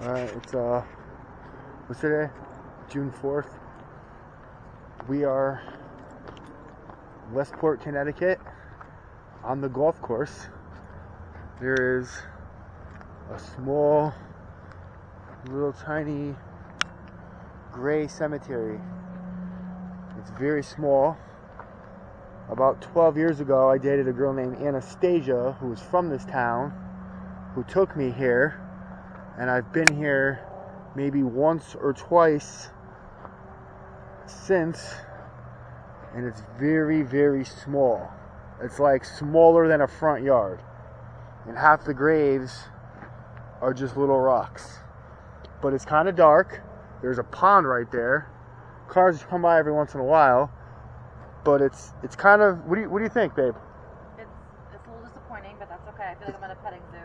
Alright, what's today? June 4th. We are Wesport, Connecticut, on the golf course. There is a small, little tiny gray cemetery. It's very small. About 12 years ago, I dated a girl named Anastasia who was from this town, who took me here, and I've been here maybe once or twice since, and it's very, very small. It's like smaller than a front yard, and half the graves are just little rocks. But it's kind of dark. There's a pond right there. Cars come by every once in a while, but it's kind of. What do you think, babe? It's a little disappointing, but that's okay. I feel like I'm at a petting zoo.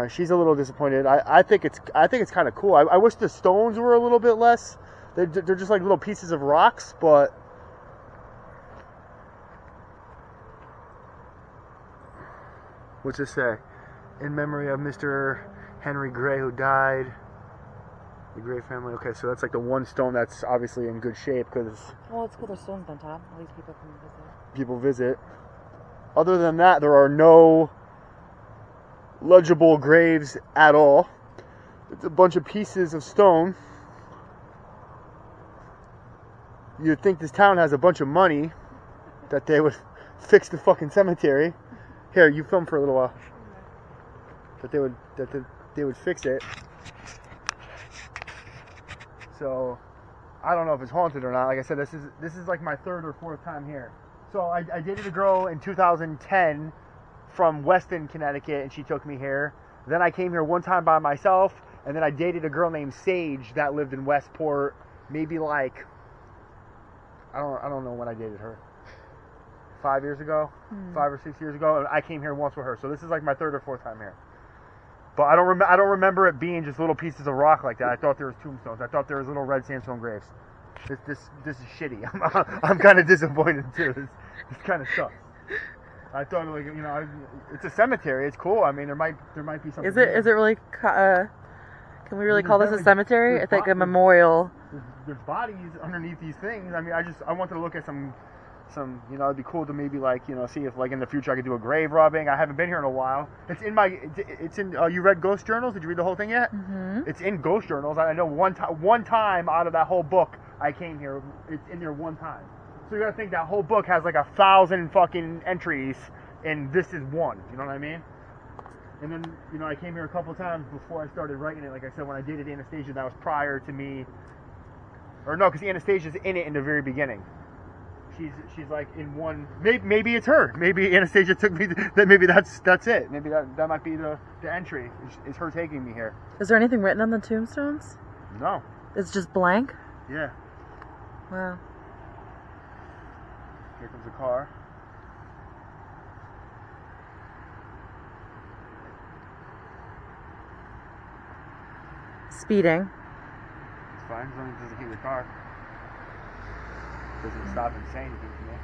She's a little disappointed. I think it's kind of cool. I wish the stones were a little bit less. They're just like little pieces of rocks, but what's it say? In memory of Mr. Henry Gray, who died. The Gray family. Okay, so that's like the one stone that's obviously in good shape because. Well, it's cool. There's stones on top. At least people come visit. People visit. Other than that, there are no legible graves at all. It's a bunch of pieces of stone. You'd think this town has a bunch of money that they would fix the fucking cemetery. Here, you film for a little while. That they would fix it. So I don't know if it's haunted or not. Like I said, this is like my third or fourth time here. So I dated a girl in 2010 from Weston, Connecticut, and she took me here. Then I came here one time by myself, and then I dated a girl named Sage that lived in Westport. Maybe like I don't know when I dated her. 5 years ago, 5 or 6 years ago, and I came here once with her. So this is like my third or fourth time here. But I don't remember it being just little pieces of rock like that. I thought there was tombstones. I thought there was little red sandstone graves. This is shitty. I'm kind of disappointed too. This kind of sucks. I thought like it's a cemetery. It's cool. I mean there might be something. Is it really? Can we really call this a cemetery? It's like a memorial. There's bodies underneath these things. I mean I wanted to look at some it'd be cool to maybe see if like in the future I could do a grave robbing. I haven't been here in a while. It's in you read Ghost Journals? Did you read the whole thing yet? Mm-hmm. It's in Ghost Journals. I know one time out of that whole book I came here. It's in there one time. So you gotta think that whole book has like 1,000 fucking entries, and this is one. You know what I mean? And then I came here a couple times before I started writing it. Like I said, when I dated Anastasia, that was prior to me. Or no, because Anastasia's in it in the very beginning. She's like in one. Maybe it's her. Maybe Anastasia took me. Maybe that's it. Maybe that might be the entry. Is her taking me here? Is there anything written on the tombstones? No. It's just blank. Yeah. Wow. Here comes a car. Speeding. It's fine as long as it doesn't hit your car. Doesn't stop and say anything to me.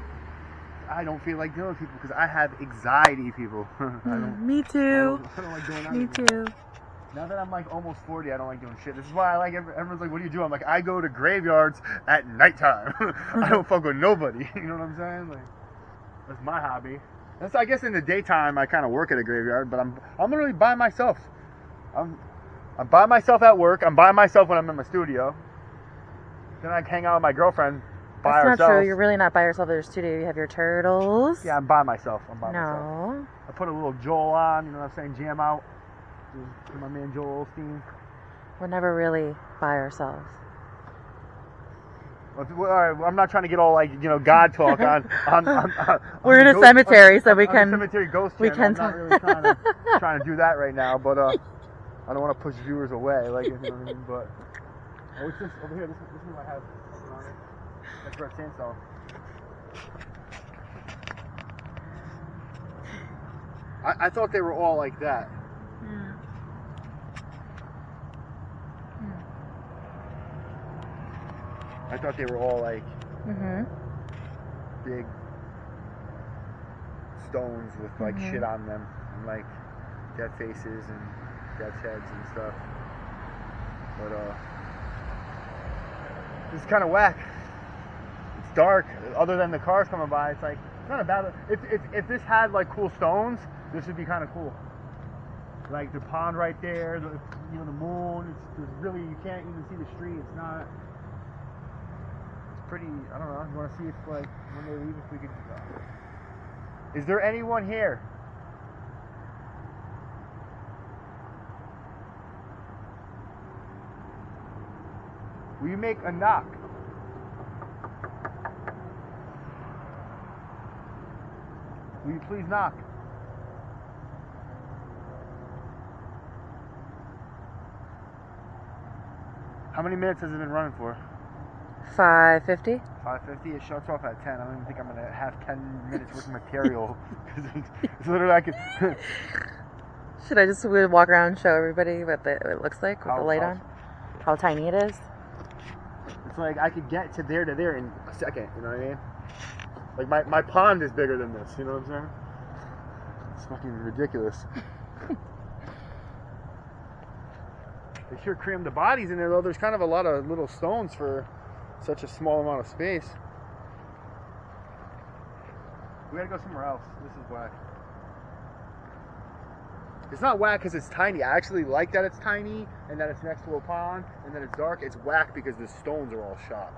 I don't feel like dealing with people because I have anxiety, people. Me too. I don't like doing that. Me too. Now that I'm like almost 40, I don't like doing shit. This is why I like everyone's like, what do you do? I'm like, I go to graveyards at nighttime. I don't fuck with nobody. You know what I'm saying? Like, that's my hobby. I guess in the daytime I kind of work at a graveyard, but I'm literally by myself. I'm by myself at work. I'm by myself when I'm in my studio. Then I hang out with my girlfriend. That's not true. You're really not by yourself at your studio. You have your turtles. Yeah, I'm by myself. Myself. No. I put a little Joel on, you know what I'm saying? Jam out. To my man Joel Osteen. We're never really by ourselves. Well, all right, I'm not trying to get all like God talk on. We're in a cemetery, so we can. Cemetery ghost. We can. I'm not really trying to do that right now, but I don't want to push viewers away, like you know what I mean. But what's this over here? This is what I have. That's red sandstone. I thought they were all like that. I thought they were all like big stones with like shit on them and like dead faces and death sheds and stuff. But it's kind of whack. It's dark. Other than the cars coming by, it's like it's not a bad. If this had like cool stones, this would be kind of cool. Like the pond right there, the moon. It's really, you can't even see the street. It's not. It's pretty. I don't know. You want to see if like when they leave, if we could. Is there anyone here? Will you make a knock? Will you please knock? How many minutes has it been running for? 5:50. 5:50. It shuts off at 10. I don't even think I'm gonna have 10 minutes worth of material. It's literally I could. Should I just walk around and show everybody what it looks like with the light on? How tiny it is? It's like I could get to there in a second. You know what I mean? Like my pond is bigger than this. You know what I'm saying? It's fucking ridiculous. They sure crammed the bodies in there, though. There's kind of a lot of little stones for such a small amount of space. We gotta go somewhere else. This is whack. It's not whack because it's tiny. I actually like that it's tiny and that it's next to a pond and that it's dark. It's whack because the stones are all shot.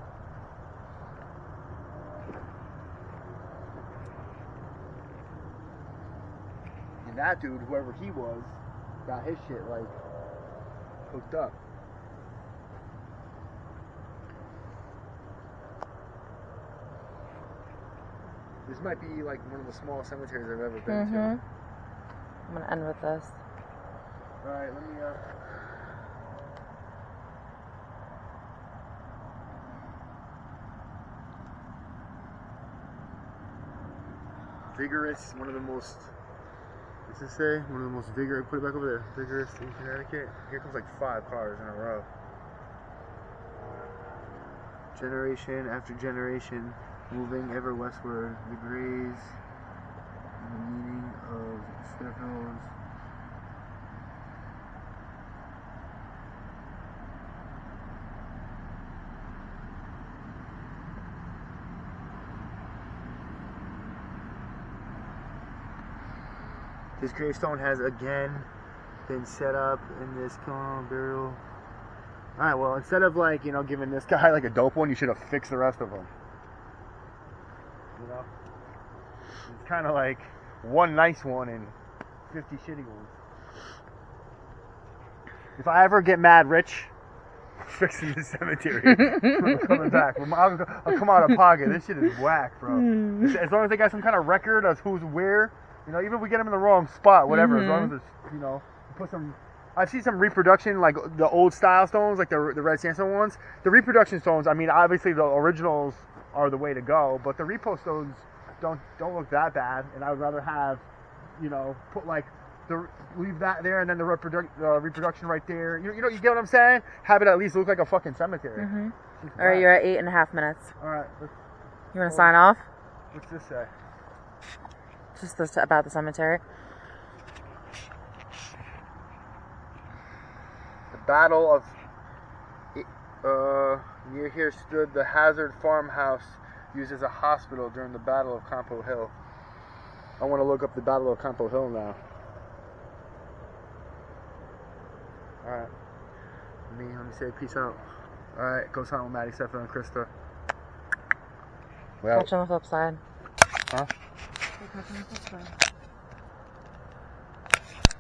And that dude, whoever he was, got his shit like hooked up. This might be like one of the smallest cemeteries I've ever been to. I'm gonna end with this. Alright, let me vigorous, one of the most, what's this say? One of the most vigorous, put it back over there, vigorous in Connecticut. Here comes like 5 cars in a row. Generation after generation, moving ever westward, the grays, the meaning of Stephanos. This gravestone has again been set up in this burial. Alright, well, instead of like, giving this guy like a dope one, you should have fixed the rest of them. It's kind of like one nice one and 50 shitty ones. If I ever get mad rich, fixing this cemetery, I'm coming back. I'll come out of pocket. This shit is whack, bro. As long as they got some kind of record of who's where, even if we get them in the wrong spot, whatever. As long as it's, put some. I've seen some reproduction, like the old style stones, like the red sandstone ones. The reproduction stones, I mean, obviously the originals are the way to go, but the repo stones don't look that bad. And I would rather have, put like leave that there and then the reproduction right there. You get what I'm saying? Have it at least look like a fucking cemetery. All right, you're at 8.5 minutes. All right. You want to sign off? What's this say? Just this about the cemetery. The Battle of near here stood the Hazard farmhouse used as a hospital during the Battle of Campo Hill. I want to look up the Battle of Campo Hill now. Alright. Let me say peace out. Alright, go sign with Madecipha and Krista. Catch on the flip side. Huh? Catch on the flip side.